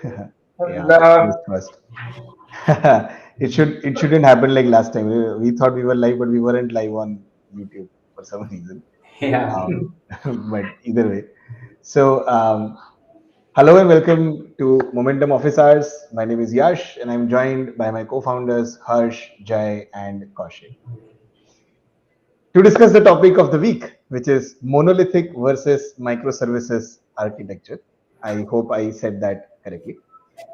Yeah, Hello. first, first. It shouldn't happen like last time. We thought we were live, but we weren't live on YouTube for some reason. Yeah. Um, but either way, so hello and welcome to Momentum Office Hours. My name is Yash, and I'm joined by my co-founders Harsh, Jai, and Kaushik to discuss the topic of the week, which is monolithic versus microservices architecture. I hope I said that correctly.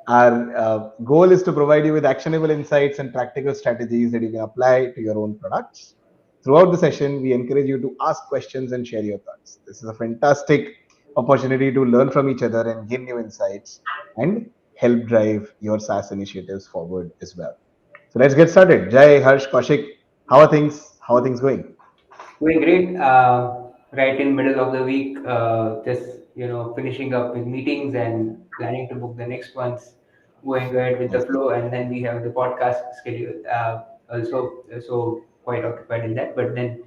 Our goal is to provide you with actionable insights and practical strategies that you can apply to your own products. Throughout the session, we encourage you to ask questions and share your thoughts. This is a fantastic opportunity to learn from each other and gain new insights and help drive your SaaS initiatives forward as well. So let's get started. Jai, Harsh, Kaushik, how are things? How are things going? Doing great. Right in middle of the week, just finishing up with meetings and planning to book the next ones, going ahead with the Nice. flow, and then we have the podcast schedule. Also, so quite occupied in that. But then,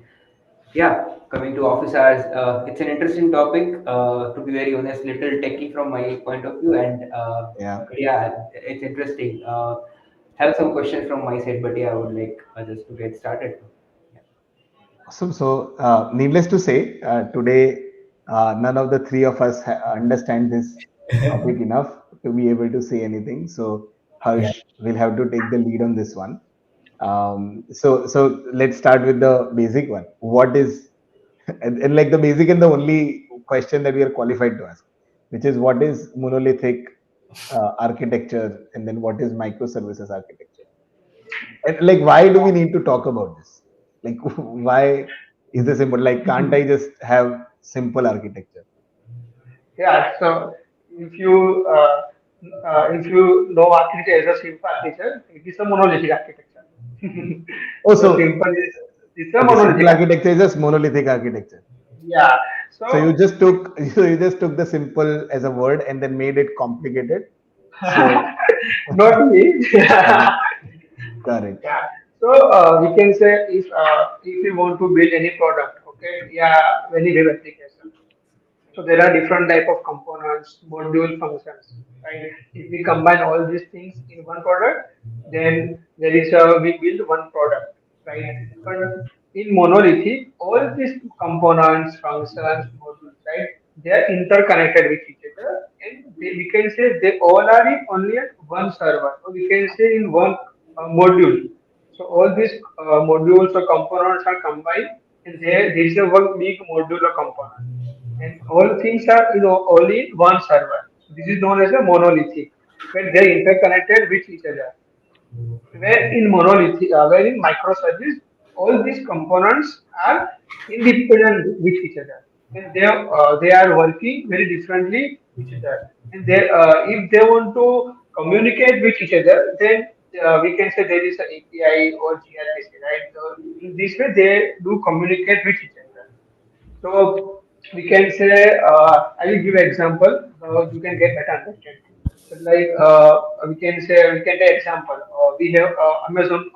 yeah, coming to office hours, it's an interesting topic. To be very honest, little techie from my point of view, and Yeah. but yeah, it's interesting. Have some questions from my side, but yeah, I would like just to get started. Yeah. Awesome. So, needless to say, today none of the three of us understand this topic enough to be able to say anything. So, Yeah. Harsh will have to take the lead on this one. So let's start with the basic one. What is and like the basic and the only question that we are qualified to ask, which is what is monolithic architecture, and then what is microservices architecture? And like, why do we need to talk about this? Like, why is this simple? Like, can't I just have simple architecture? Yeah. So if you if you know architecture as a simple architecture, it is a monolithic architecture. Oh, So so simple is it's a okay, simple monolithic architecture architecture. is just monolithic architecture. Yeah. So you So just took so you just took the simple as a word and then made it complicated. So not me. okay, got it. Yeah. So we can say if you want to build any product, okay, yeah, any web application. So there are different type of components, module functions, right? If we combine all these things in one product, then there is a we build one product, right? But in monolithic, all these components, functions, modules, right? They are interconnected with each other, and we can say they all are in only at one server, or we can say in one module. So all these modules or components are combined, and there is a one big module or component, and all things are only in one server. So this is known as a monolithic, where they are interconnected with each other. Where in microservice, all these components are independent with each other, and they are working very differently with each other. And they if they want to communicate with each other, then we can say there is an API or gRPC, right? So in this way, they do communicate with each other. So we can say, I will give an example so you can get better understanding. So like we can take example. We have Amazon,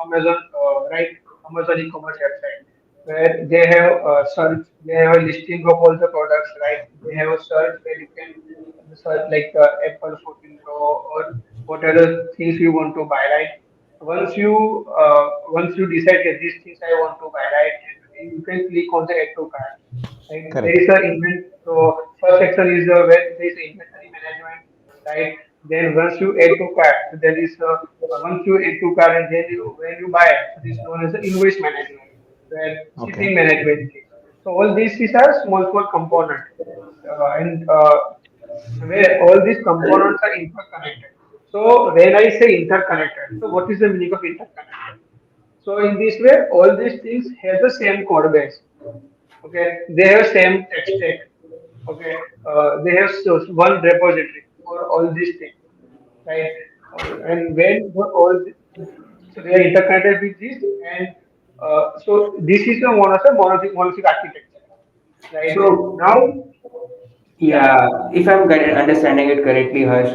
right? Amazon e-commerce website where they have search, they have a listing of all the products, right? They have a search where you can search like Apple 14 Pro or what other things you want to buy, right? Once you decide that these things I want to buy, right, and you can click on the add to cart. Right? There Correct. is a invent. So first section is where there is a inventory management, right? Then once you add to cart, so there is once you add to cart and then when you buy it, so this is known as the invoice management, where Okay. shipping management is. So all these is a small component, and where all these components are interconnected. So when I say interconnected, so what is the meaning of interconnected? So in this way, all these things have the same code base. Okay, they have same tech stack. Okay, they have one repository for all these things, right? And when all so they are interconnected with this, and so this is a monolithic architecture, right? So, Now, yeah, yeah, if I'm understanding it correctly, Harsh,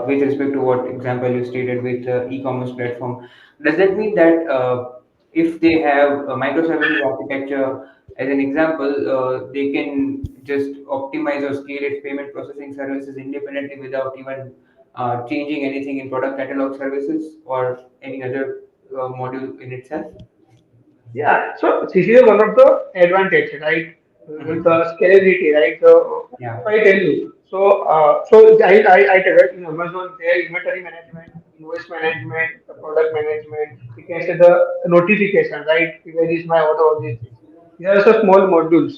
with respect to what example you stated with e-commerce platform, does that mean that if they have a microservices architecture as an example, they can just optimize or scale its payment processing services independently without even changing anything in product catalog services or any other module in itself? Yeah, so this is one of the advantage, right? With the Mhm. scalability, right? So Yeah. if I tell you, so I tell you, in Amazon, their inventory management, invoice management, the product management, you can say the notification, right? Where is my order, all these things. These are some small modules.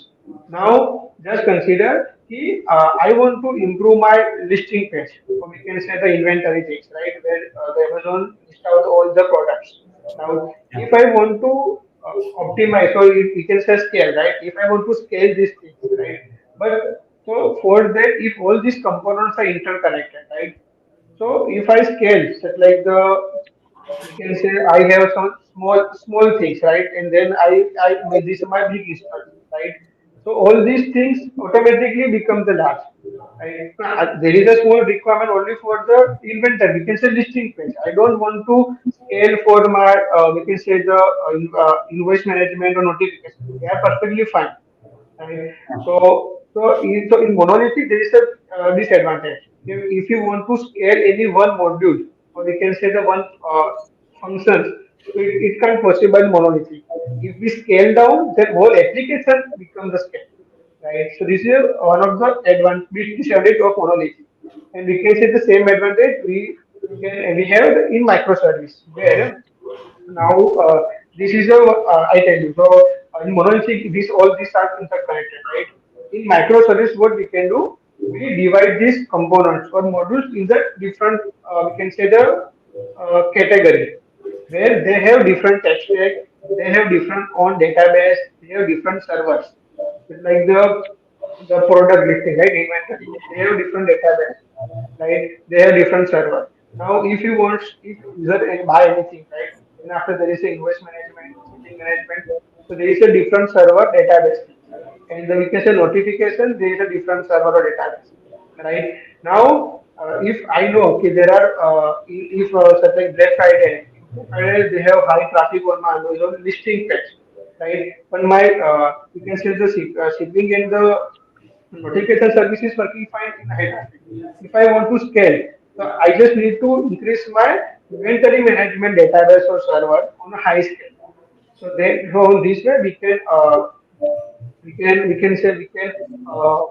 Now, just consider I want to improve my listing page, or we can say the inventory things, right? Where the Amazon list out all the products. Now, Yeah. if I want to optimize, so we can say scale, right? If I want to scale these things, right? But so for that, if all these components are interconnected, right? So if I scale, such like the we can say I have some small things, right? And then I make this my big instance, right? So all these things automatically become the large. Right? There is a small requirement only for the inventory. We can say listing page. I don't want to scale for my we can say the invoice management or notification. They are perfectly fine. Right? So in monolithic, there is a disadvantage. If you want to scale any one module, or we can say the one functions, so it can't possible in monolithic. If we scale down, then whole application becomes the scale. Right? So this is one of the disadvantage of monolithic. And we can say the same advantage we have in microservice, where now, this is a I tell you. So in monolithic, these all these are interconnected, right? In microservice, what we can do, we divide these components or modules in the different. We can say the category where they have different tech stack, they have different on database, they have different servers. It's like the product listing, right? Inventory. They have different database, right? They have different server. Now, if user buy anything, right? Then after there is a invoice management, shipping management. So there is a different server database things. And then we can say notification, there is a different server or database, right? Now, if I know, okay, there are, if such like Black Friday, in Black Friday they have high traffic on my Amazon listing page, right? But my, you can say the shipping and the notification service is working fine in high traffic. If I want to scale, so I just need to increase my inventory management database or server on a high scale. So this way we can say uh,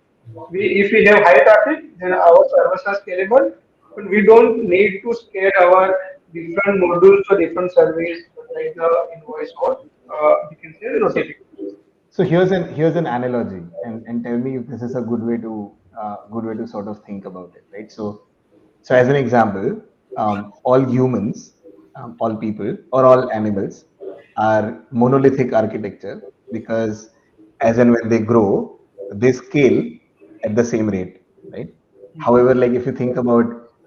we if we have high traffic, then our servers are scalable, but we don't need to scale our different modules or different service like the invoice or we can say the notification. So here's an analogy, and tell me if this is a good way to sort of think about it, right? So as an example, all humans, all people, or all animals are monolithic architecture because as and when they grow, they scale at the same rate, right? However, like if you think about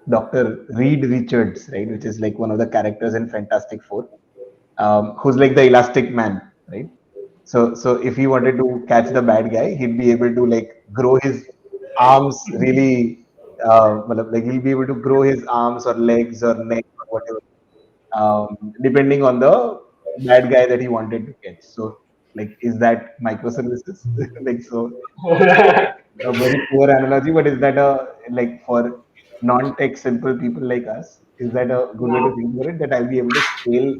Dr. Reed Richards, right, which is like one of the characters in Fantastic Four, who's like the elastic man, right? So if he wanted to catch the bad guy, he'd be able to like grow his arms really, like he'll be able to grow his arms or legs or neck or whatever, depending on the bad guy that he wanted to catch. So like, is that microservices? Like, so a very poor analogy, but is that a like for non-tech simple people like us? Is that a good way to think about it? That I'll be able to scale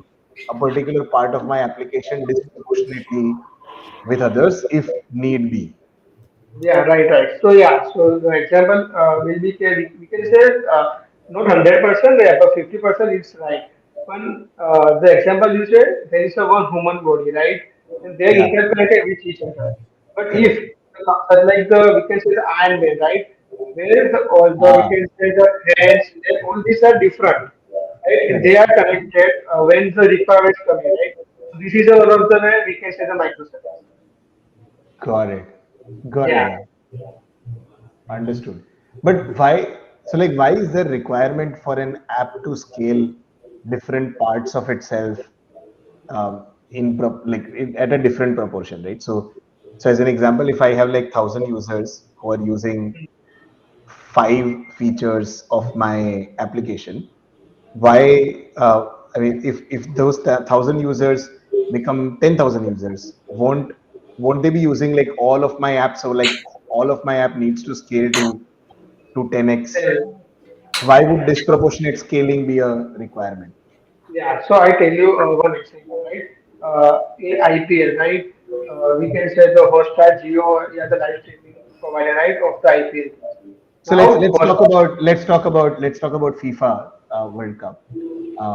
a particular part of my application disproportionately with others if need be. Yeah, right, right. So yeah, so the example will be we can say not 100%, yeah, but 50% it's right. One the example you said there is a one human body, right? And they are Yeah, interconnected with each other. But if correct. like the we can say the Iron Man, right? Where the all the we Ah, can say the hands, all these are different, right? And they correct. are connected when the requirements come in, right? So this is one of the way we can say the microservice. Got it. Got it. Yeah. Yeah, understood. But why? So like, why is there requirement for an app to scale different parts of itself at a different proportion, right? So as an example, if I have like 1,000 users who are using 5 features of my application, why? I mean, if those 1,000 users become 10,000 users, won't they be using like all of my apps? So like all of my app needs to scale to 10x. Why would disproportionate scaling be a requirement? Yeah, so I tell you one example, right? In IPL, right? We can say the Hotstar Geo, yeah, the live streaming provider, right, of the IPL. So Now, Hotstar, let's talk about FIFA World Cup.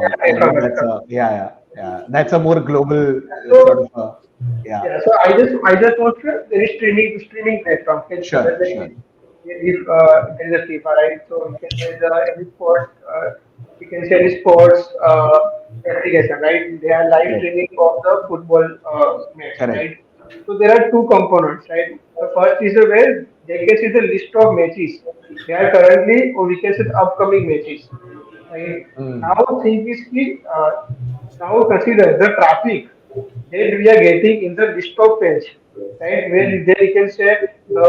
yeah, I FIFA think World that's Cup. a yeah, that's a more global sort So of yeah. yeah, so I just want to there is streaming platform. Can Sure, whether sure. if there is a FIFA, right? So you can say the any sports, you can say any sports application, right? They are live Correct, streaming of the football match, correct. right? So there are two components, right? The first is where they can see the list of matches. They are currently, or we can say the upcoming matches, right? Mm, Now think is key. Now consider the traffic that we are getting in the list of page, right? Where mm, there you can say the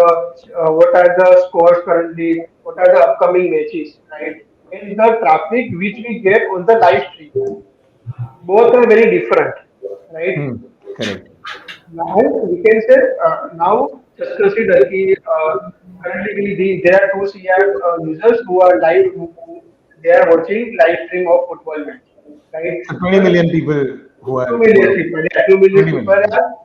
what are the scores currently, what are the upcoming matches, right? And the traffic which we get on the live stream, both are very different, right? mm, correct. Now we can say now just consider कि, currently there are 2 CR users who are live they are watching live stream of football match, right? So 20 But million people two who million are people, yeah, 2 million 20 people million. are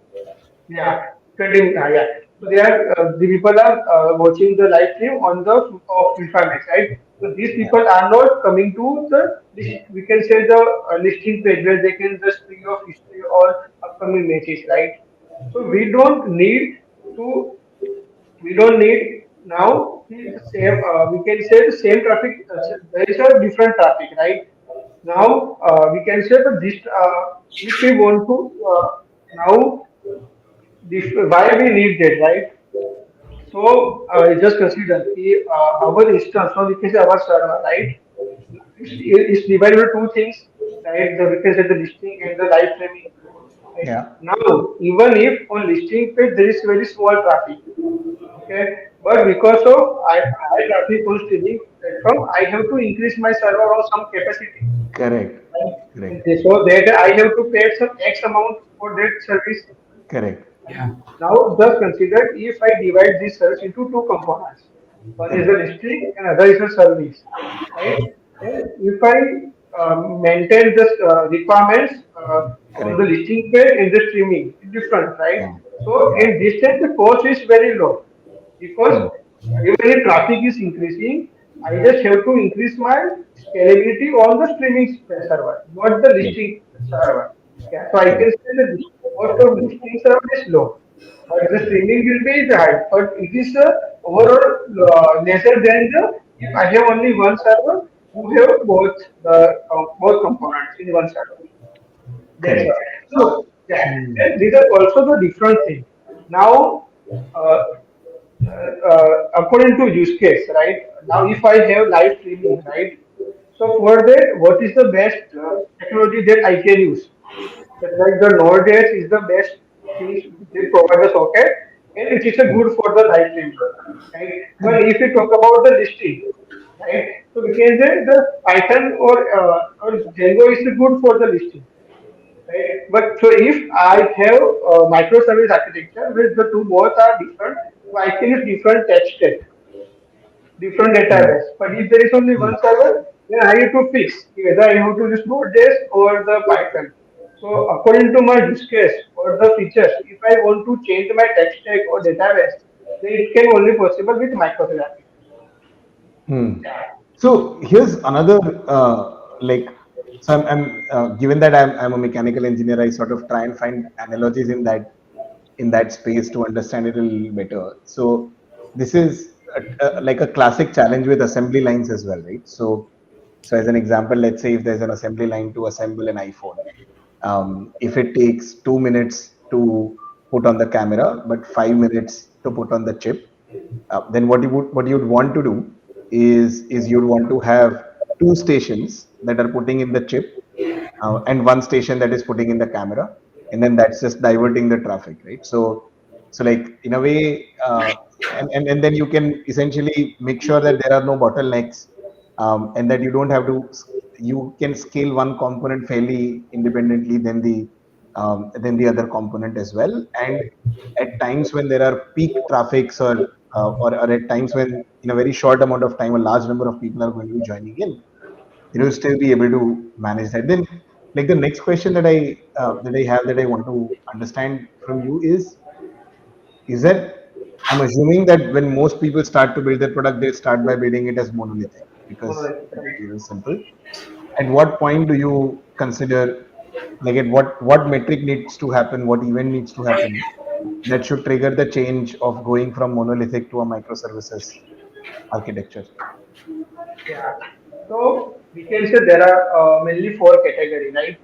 yeah, 20, yeah. So they are the people are watching the live stream on the of FIFA match, right? So these Yeah, people are not coming to the list. We can say the listing page where they can just see of history or upcoming matches, right? So to we don't need now the same. We can say the same traffic. There is a different traffic, right? Now we can say that this if we want to now why we need that, right? So just consider our instance, so we can say our server, right? It's divided into two things, right? We can say the listing and the live streaming. Right? yeah, Now, even if on listing page there is very small traffic, okay, but because of high traffic on streaming platform, I have to increase my server or some capacity, correct, right? And correct, so that I have to pay some X amount for that service. correct, Yeah. Now, just consider if I divide this service into two components. One is the correct, listing and other is the service, right? And if I maintain the requirements on the correct. listing page and the streaming, it's different, right? Yeah, So, yeah. in this case, the cost is very low because Mm, even if traffic is increasing, I just have to increase my scalability on the streaming server, not the correct, listing server. Yeah, so I can correct, say the cost of listing server is low, but the streaming will be high. But it is overall lesser than the if I have only one server who have both components in one server. That's correct. why. So yeah, Mm, and these are also the different things. Now, uh, according to use case, right? Now, if I have live streaming, right? So for that, what is the best technology that I can use? That like the Node.js is the best thing they provide the socket, and it is a mm, good for the live streaming, right? But if we talk about the listing, right? So we can say the Python or Django is good for the listing, right? But so if I have microservice architecture, where the two both are different, so I can use different tech stack, different mm, database. But if there is only mm. one server, then I have to fix whether I have to use Node.js or the Python. So according to my use case or the features, if I want to change my tech stack or database, then it can only possible with microservice architecture. Hmm. Yeah. So here's another like so I'm given that I'm a mechanical engineer, I sort of try and find analogies in that space to understand it a little better. So this is like a classic challenge with assembly lines as well, right? So as an example, let's say if there's an assembly line to assemble an iPhone, if it takes 2 minutes to put on the camera, but 5 minutes to put on the chip, then what you'd want to do is you'd want to have two stations that are putting in the chip and one station that is putting in the camera, and then that's just diverting the traffic, right? So like in a way, and then you can essentially make sure that there are no bottlenecks, and that you don't have to you can scale one component fairly independently than the other component as well. And at times when there are peak traffics or or at times when in a very short amount of time a large number of people are going to be joining in, still be able to manage that. Then, like the next question that I have that I want to understand from you is that I'm assuming that when most people start to build their product, they start by building it as monolithic because Monolithic, it's right? simple. At what point do you consider, like, at what metric needs to happen, what event needs to happen that should trigger the change of going from monolithic to a microservices architecture? Yeah. So we can say there are mainly four categories, right?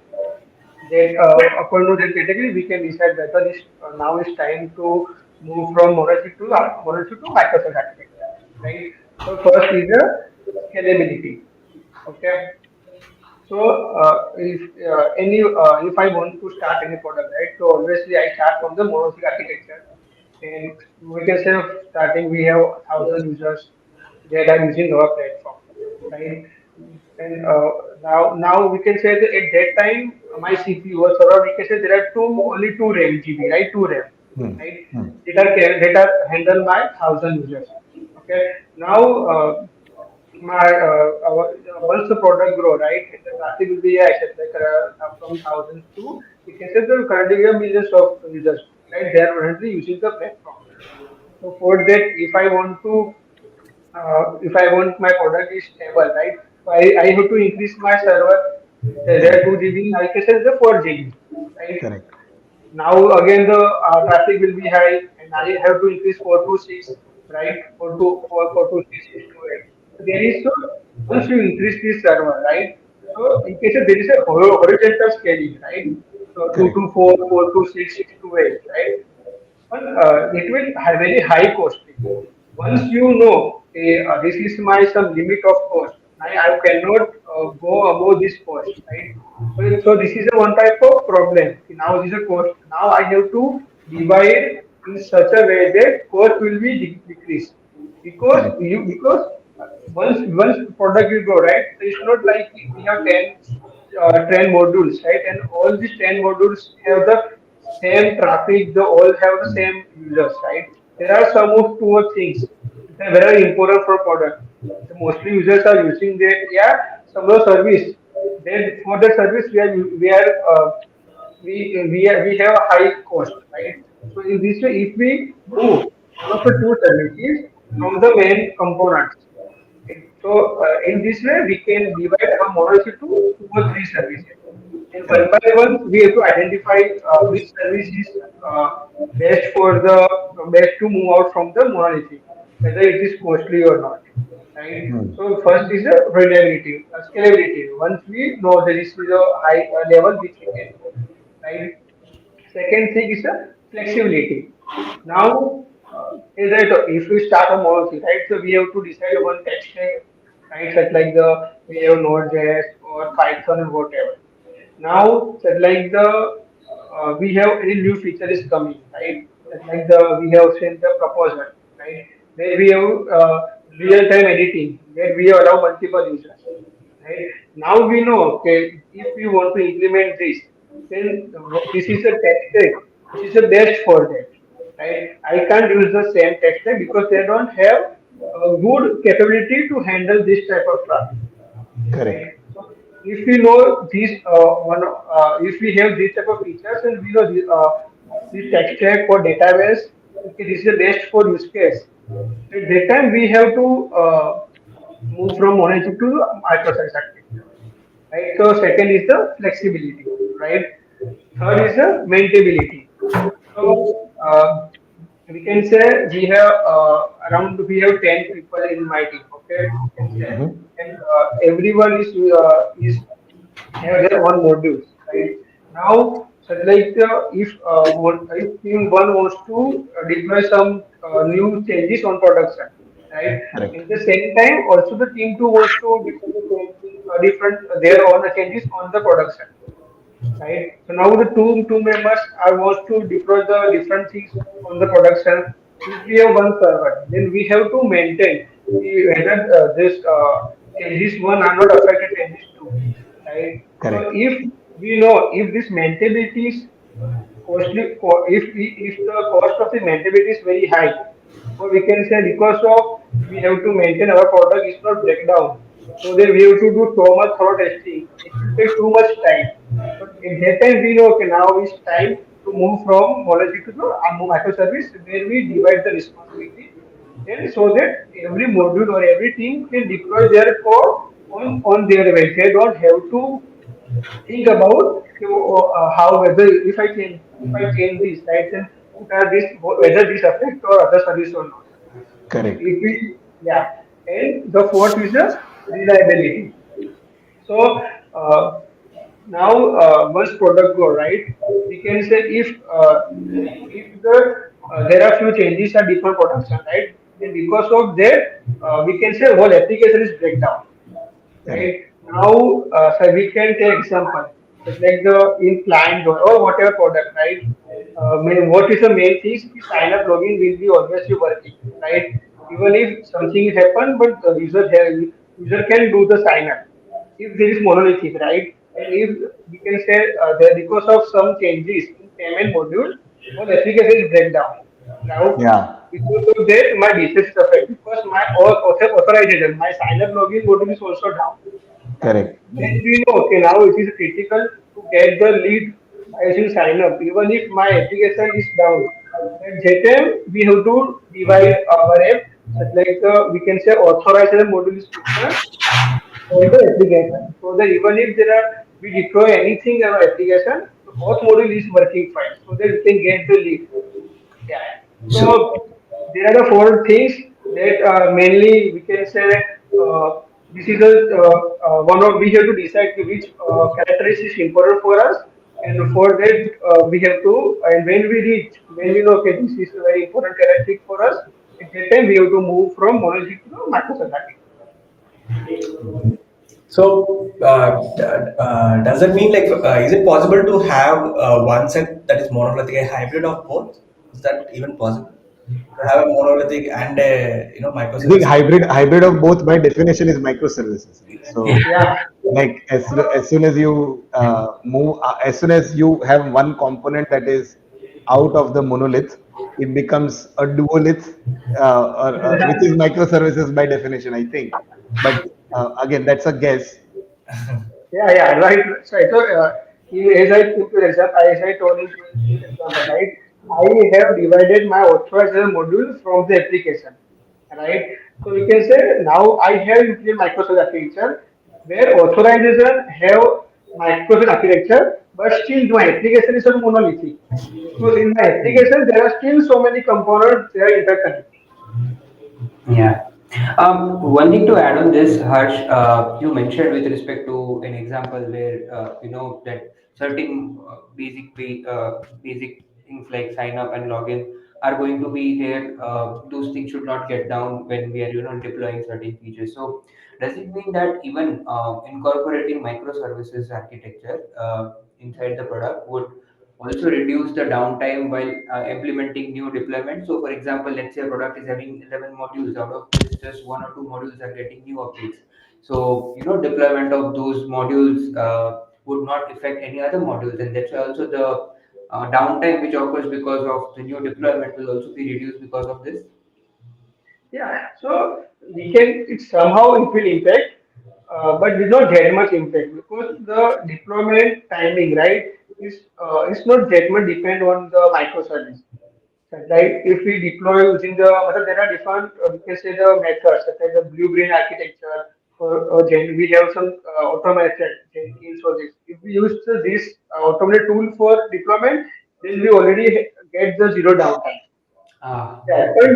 That according to that category, we can decide whether now is time to move from monolithic to microservice architecture, right? So first is the scalability. Okay. So if I want to start any product, right? So obviously I start from the monolithic architecture, and we can say starting we have 1,000 users that are using our platform, right? And now we can say that at that time my CPU was around, we can say there are only two RAM GB, right? Two RAM, Hmm. right? Hmm. That are handled by 1,000 users. Okay. Now once the product grow, right, and the traffic will be, I said, like from thousands to, we can say that currently we have millions of users, right? They are currently using the platform. So for that, if I want my product is stable, right? So I have to increase my server. There are Correct. 2 GB, I can say the 4 GB, right? Correct. Now again the traffic will be high, and I have to increase 4 to 6, right? 4 to 6 to 8. So there is, so once you increase this server, right? So in case of there is a horizontal scaling, right? So two Correct. to four, 4 to 6, 6 to 8, right? But it will have very high costing. Once you know, this is my some limit of cost, I cannot go above this cost, right? So this is a one type of problem. Now this is a cost. Now I have to divide in such a way that cost will be decreased, Correct. because once product will go, right. So it's not like we have 10 modules, right, and all these 10 modules have the same traffic. They all have the Hmm. same users, right. There are some of two or things that are very important for product. The mostly users are using that, yeah, some of the service. Then for the service we have a high cost, right? So in this way, if we move one of the two services from the main components, so in this way we can divide our models into two or three services. And one Correct. by one, we have to identify which service is uh, best to move out from the monolithic, whether it is costly or not, right? Hmm. So first is the reliability, scalability. Once we know that this is a high level which we can go, right? Second thing is the flexibility. Now, is that if we start a policy, right? So we have to decide one tech stack, right? Such like we have Node.js or Python or whatever. Now, such like we have any new feature is coming, right? Such like we have sent the proposal, right? Where we have real time editing, where we allow multiple users, right? Now we know, okay, if we want to implement this, then this is a tech stack which is the best for that, right? I can't use the same tech stack because they don't have a good capability to handle this type of traffic, right? Correct. So if we know if we have these type of features and we know this tech stack for database, okay, this is the best for use case. At that time, we have to move from monolithic to microservice architecture, right? So second is the flexibility, right? Third is the maintainability. So we can say we have 10 people in my team. Okay, we can say, Hmm. and everyone is have their own modules, right? Now, so like if team one wants to deploy some new changes on production, right? Correct. In the same time, also the team two wants to deploy the same thing, different their own changes on the production, right? So now the two members are wants to deploy the different things on the production. If we have one server, then we have to maintain whether this changes one are not affected changes two, right? So Correct. if we know if this maintainability is if the cost of the maintainability is very high, or we can say because of we have to maintain our product is not breakdown. So then we have to do so much thorough testing. It will take too much time. But at that time we know okay now it's time to move from monolithic to the microservice where we divide the responsibility and so that every module or every team can deploy their code on their way. They don't have to think about how whether if I change this right then what are this whether this affect or other service or not. Correct. If we yeah, and the fourth is the reliability. So now once product go right, we can say if there are few changes are different production right, and because of that we can say whole application is breakdown Correct. right? Now, so we can take example, just like the in client or whatever product, right? What is the main thing? The sign up login will be always be working, right? Even if something happen, but the user can do the sign up if there is monolithic, right? And if we can say that because of some changes in payment module, whole application is breakdown. Now, Yeah. because of that, my business is affected because my authorization, my sign up login module is also down. Correct. Then we know, okay, now it is critical to get the lead by using sign up, even if my application is down. At that time, we have to divide our app, such like we can say authorization module is different from the application. So that even if there are we deploy anything in our application, the auth module is working fine, so that we can get the lead. Yeah. So, So there are the four things that mainly we can say this is one of we have to decide to which characteristic is important for us, and for that we have to and when we know okay this is a very important characteristic for us, at that time we have to move from monolithic to microservices. So, does that mean like, is it possible to have one set that is monolithic, a hybrid of both? Is that even possible? To have a monolithic and a I think microservice? hybrid of both by definition is microservices, right? So Yeah, like as soon as you move as soon as you have one component that is out of the monolith, it becomes a duolith, which is microservices by definition, I think. But again, that's a guess. yeah, right. Right. So, as I took your example, as I told in previous example, right, I have divided my authorization module from the application, right? So we can say now I have implemented Microsoft architecture where authorization have Microsoft architecture, but still my application is on monolithic because in my application there are still so many components they are interconnected. yeah. One thing to add on this, Harsh, you mentioned with respect to an example where that certain basic things like sign up and login are going to be there. Those things should not get down when we are deploying certain features. So does it mean that even incorporating microservices architecture inside the product would also reduce the downtime while implementing new deployments? So, for example, let's say a product is having 11 modules, out of which just one or two modules are getting new updates. So, deployment of those modules would not affect any other modules, and that's why also the downtime which occurs because of the new deployment will also be reduced because of this. Yeah, so we can it somehow it will impact, but will not that much impact because the deployment timing, right, is not that much depend on the microservice. Right? If we deploy using there are different, we can say the methods such as the blue-green architecture or we have some automated Jenkins or this. If we use this automated tool for deployment, then we already get the zero downtime. Ah, Yeah, but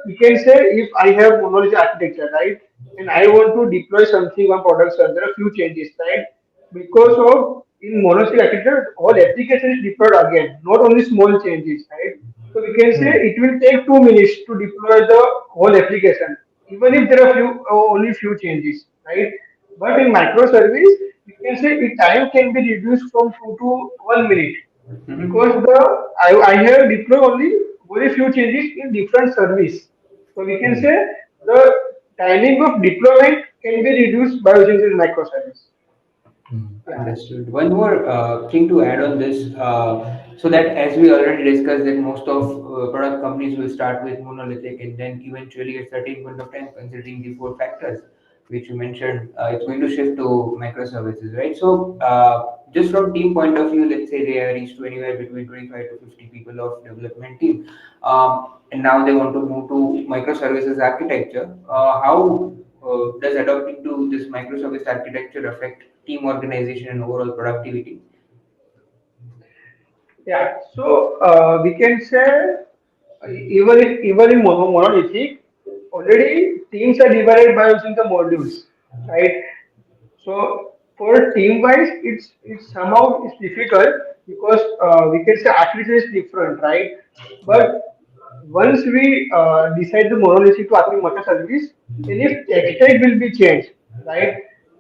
you can say if I have monolithic architecture, right, and I want to deploy something on production, there are few changes, right? Because of in monolithic architecture, all application is deployed again, not only small changes, right? So we can say Hmm. it will take 2 minutes to deploy the whole application, even if there are only few changes, right? But in microservice, we can say the time can be reduced from 2 to 1 minute because I have deployed only very few changes in different service. So we can Hmm. say the timing of deployment can be reduced by using this microservice. Yeah, Understood. One more thing to add on this, so that as we already discussed, that most of product companies will start with monolithic, and then eventually at certain point of time, considering the four factors which you mentioned, it's going to shift to microservices, right? So, just from team point of view, let's say they are reached to anywhere between 25 to 50 people of development team, and now they want to move to microservices architecture. How does adopting to this microservice architecture affect team organization and overall productivity? yeah. So we can say even in monolithic, already teams are divided by using the modules, right? So for team wise, it's somehow it's difficult because we can say architecture is different, right? But once we decide the monolithic to Athletic microservice, then if tech stack will be changed, right?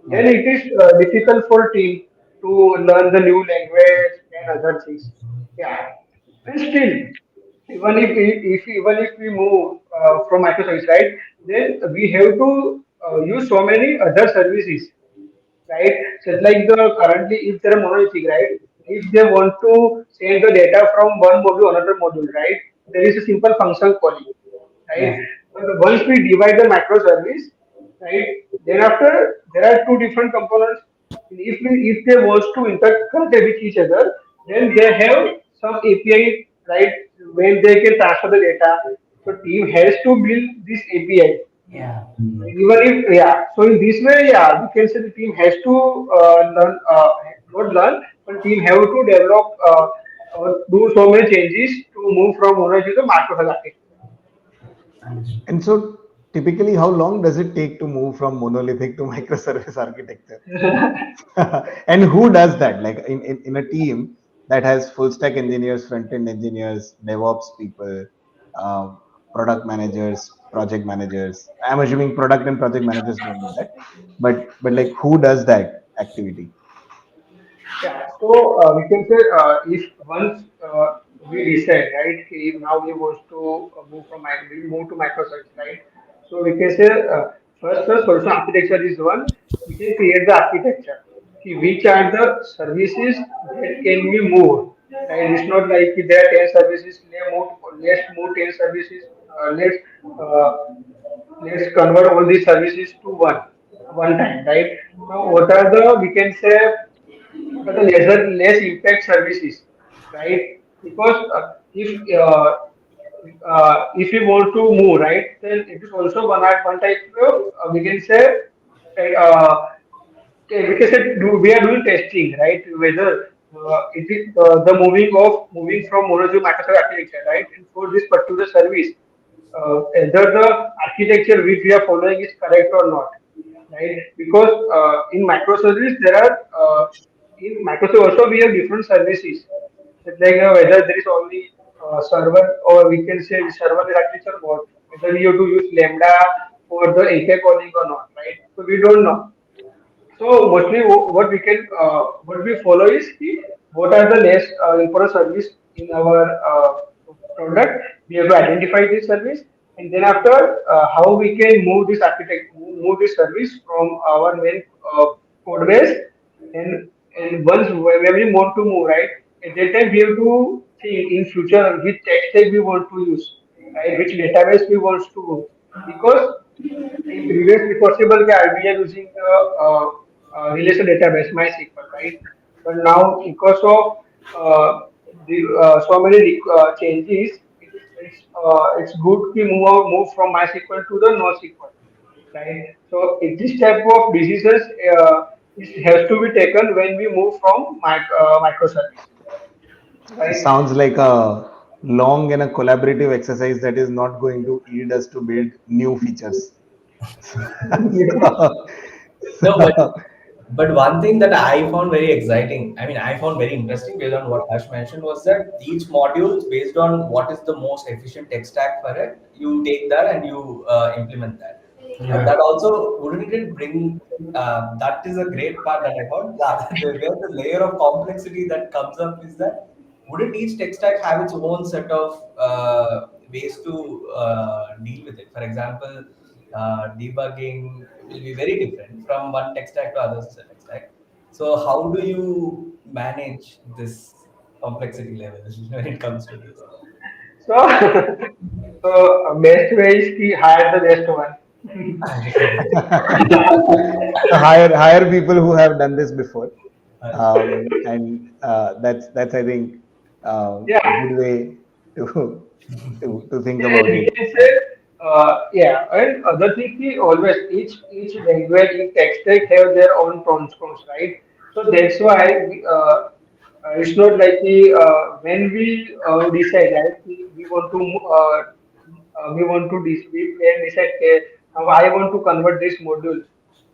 Then Yeah, it is difficult for team to learn the new language and other things. Yeah, and still, even if we move from microservice, right? Then we have to use so many other services, right? Just like the currently, if they're monolithic, right? If they want to send the data from one module to another module, right? There is a simple function calling, right? yeah, But once we divide the microservice, right? Then after there are two different components. If they want to interact with each other, then they have some API, right? When they can transfer the data. So team has to build this API, yeah. even if, yeah, so in this way, yeah, we can say the team has to learn, not learn, but team have to develop or do so many changes to move from mono to microservices. Understood. And so typically, how long does it take to move from monolithic to microservice architecture? And who does that? Like in a team that has full stack engineers, front end engineers, DevOps people, um, product managers, project managers. I'm assuming product and project managers don't do that, but like who does that activity? Yeah, so we can say if once we decide, right, if now we want to we move to microservice, right? So we can say first solution architecture is one. We can create the architecture. See, which are the services that can be moved, right? It's not like if there are 10 services, let's move 10 services. Let's uh, let's convert all these services to one time, right? So what are the we can say what are the less impact services, right? Because if we want to move, right, then it is also one type of we can say uh, okay, we can say we are doing testing, right? Whether it is moving from mono to microservice architecture, right? And for this particular service, whether the architecture which we are following is correct or not, right? Because in microservice there are in Microsoft also we have different services. It's like whether there is only server or we can say serverless architecture what whether we have to use Lambda for the API calling or not, right? So we don't know. So mostly what we can what we follow is what are the less important service in our product. We have to identify this service, and then after how we can move this move this service from our main code base, and when we want to move, right, at that time we have to think in future which tech stack we want to use, right, which database we want to use, because in previously possible, yeah, we are using the relation database MySQL, right? But now because of so many changes, it's good to move from MySQL to the NoSQL, right? So this type of decisions has to be taken when we move from microservice, right? Sounds like a long and a collaborative exercise that is not going to yield us to build new features. So, No, but so one thing that I found very exciting, I mean, I found very interesting based on what Harsh mentioned was that each module, based on what is the most efficient tech stack for it, you take that and you implement that. And Yeah, that also wouldn't it bring? That is a great part that I found. Where the layer of complexity that comes up is that wouldn't each tech stack have its own set of ways to deal with it? For example, debugging will be very different from one tech stack to other tech stack. So how do you manage this complexity level when it comes to this? So, best way is to hire the best one. So hire people who have done this before, and that's I think a Yeah, good way to to think yeah, about we it. can say, yeah. And other thing is always each language, each tech stack have their own pros and cons, right? So that's why it's not like when we decide, right? We want to we can decide, okay, now I want to convert this module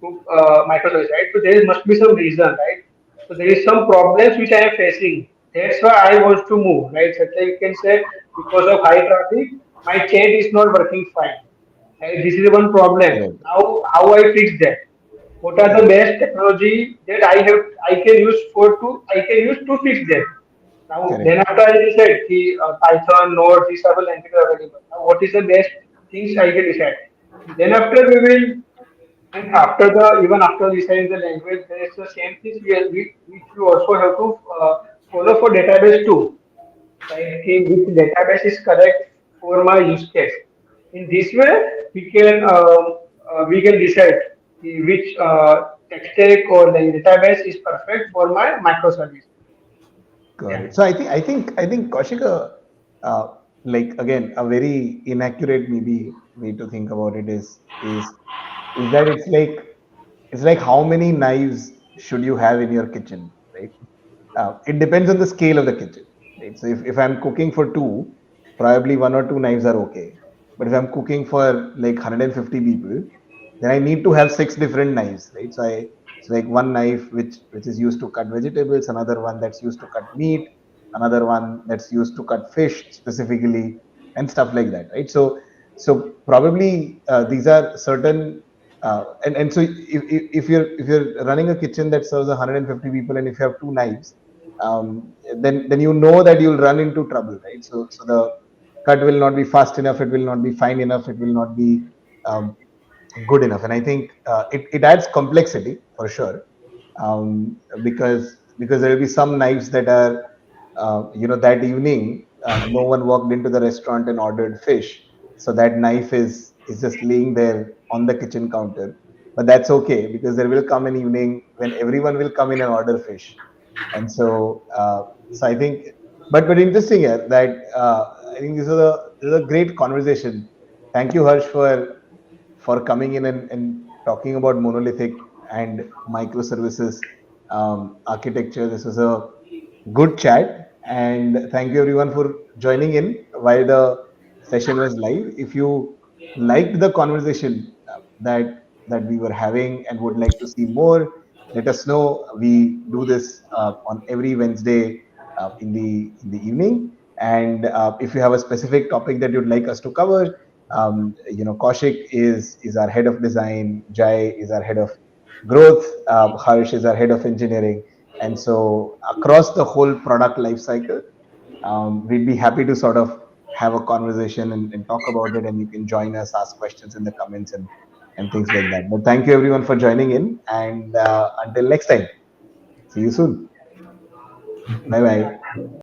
to microservice, right? So there must be some reason, right? So there is some problems which I am facing. That's why I want to move, right? Such like you can say, because of high traffic, my chat is not working fine. Right? This is one problem. Correct. Now, how I fix that? What are the Correct. best technology that I can use I can use to fix that? Now, then Correct. after I decide the Python, Node, these are the languages available. Now, what is the best things I can decide? Then after we will, and after the even after deciding the language, there is the same things which we also have to follow for database too, right? Okay, which database is correct for my use case. In this way, we can decide which tech stack or the database is perfect for my microservice. Got Yeah. it. So I think Kaushika, uh, like again, a very inaccurate maybe way to think about it is that it's like how many knives should you have in your kitchen, right? It depends on the scale of the kitchen, right? So if I'm cooking for two, probably one or two knives are okay. But if I'm cooking for like 150 people, then I need to have six different knives, right? So like one knife which is used to cut vegetables, another one that's used to cut meat, another one that's used to cut fish specifically, and stuff like that, right? So probably these are certain and so if you're running a kitchen that serves 150 people and if you have two knives, then you know that you'll run into trouble, right? So the cut will not be fast enough, it will not be fine enough, it will not be um, good enough. And I think it adds complexity for sure, because there will be some knives that are that evening no one walked into the restaurant and ordered fish, so that knife is just laying there on the kitchen counter. But that's okay, because there will come an evening when everyone will come in and order fish. And so I think, but interesting here that I think this is a great conversation. Thank you, Harsh, for coming in and talking about monolithic and microservices architecture. This was a good chat, and thank you everyone for joining in while the session was live. If you liked the conversation that we were having and would like to see more, let us know. We do this on every Wednesday in the evening. And if you have a specific topic that you'd like us to cover, Kaushik is our head of design, Jai is our head of growth, Harsh is our head of engineering, and so across the whole product life cycle, we'd be happy to sort of have a conversation and talk about it. And you can join us, ask questions in the comments and things like that. But thank you everyone for joining in, and until next time, see you soon. Bye bye.